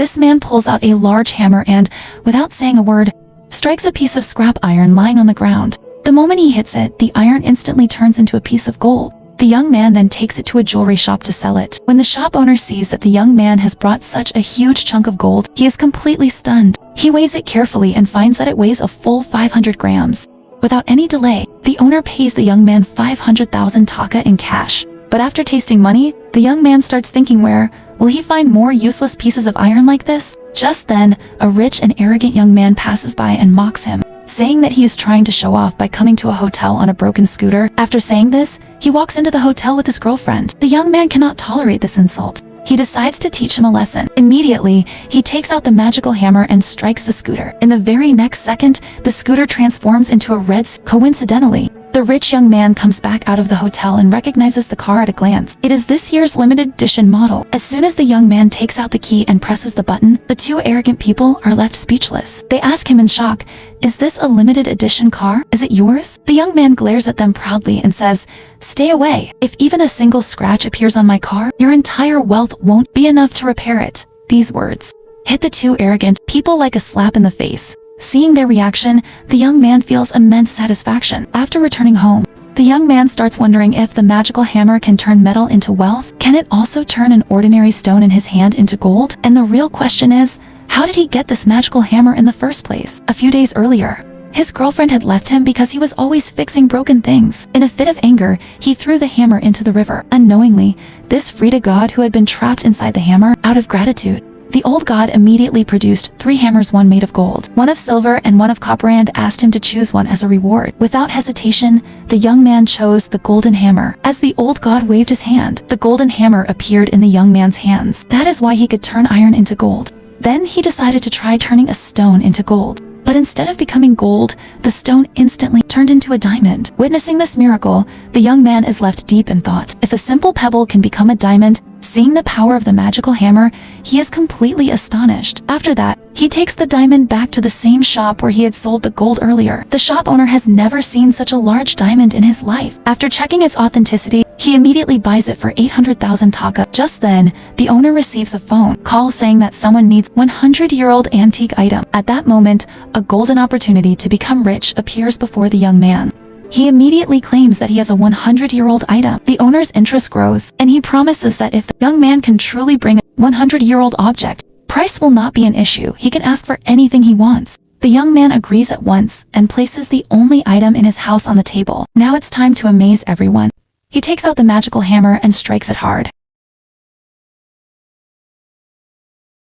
This man pulls out a large hammer and, without saying a word, strikes a piece of scrap iron lying on the ground. The moment he hits it, the iron instantly turns into a piece of gold. The young man then takes it to a jewelry shop to sell it. When the shop owner sees that the young man has brought such a huge chunk of gold, he is completely stunned. He weighs it carefully and finds that it weighs a full 500 grams. Without any delay, the owner pays the young man 500,000 taka in cash. But after tasting money, the young man starts thinking, where will he find more useless pieces of iron like this? Just then, a rich and arrogant young man passes by and mocks him, saying that he is trying to show off by coming to a hotel on a broken scooter. After saying this, he walks into the hotel with his girlfriend. The young man cannot tolerate this insult. He decides to teach him a lesson. Immediately, he takes out the magical hammer and strikes the scooter. In the very next second, the scooter transforms into a red. Coincidentally, the rich young man comes back out of the hotel and recognizes the car at a glance. It is this year's limited edition model. As soon as the young man takes out the key and presses the button, the two arrogant people are left speechless. They ask him in shock, "Is this a limited edition car? Is it yours?" The young man glares at them proudly and says, "Stay away. If even a single scratch appears on my car, your entire wealth won't be enough to repair it." These words hit the two arrogant people like a slap in the face. Seeing their reaction, the young man feels immense satisfaction. After returning home, the young man starts wondering if the magical hammer can turn metal into wealth. Can it also turn an ordinary stone in his hand into gold? And the real question is, how did he get this magical hammer in the first place? A few days earlier, his girlfriend had left him because he was always fixing broken things. In a fit of anger, he threw the hammer into the river. Unknowingly, this freed a god who had been trapped inside the hammer. Out of gratitude, the old god immediately produced 3 hammers, one made of gold, one of silver, and one of copper, and asked him to choose one as a reward. Without hesitation, the young man chose the golden hammer. As the old god waved his hand, the golden hammer appeared in the young man's hands. That is why he could turn iron into gold. Then he decided to try turning a stone into gold. But instead of becoming gold, the stone instantly turned into a diamond. Witnessing this miracle, the young man is left deep in thought. If a simple pebble can become a diamond, seeing the power of the magical hammer, he is completely astonished. After that, he takes the diamond back to the same shop where he had sold the gold earlier. The shop owner has never seen such a large diamond in his life. After checking its authenticity, he immediately buys it for 800,000 taka. Just then, the owner receives a phone call saying that someone needs 100-year-old antique item. At that moment, a golden opportunity to become rich appears before the young man. He immediately claims that he has a 100-year-old item. The owner's interest grows, and he promises that if the young man can truly bring a 100-year-old object, price will not be an issue. He can ask for anything he wants. The young man agrees at once and places the only item in his house on the table. Now it's time to amaze everyone. He takes out the magical hammer and strikes it hard.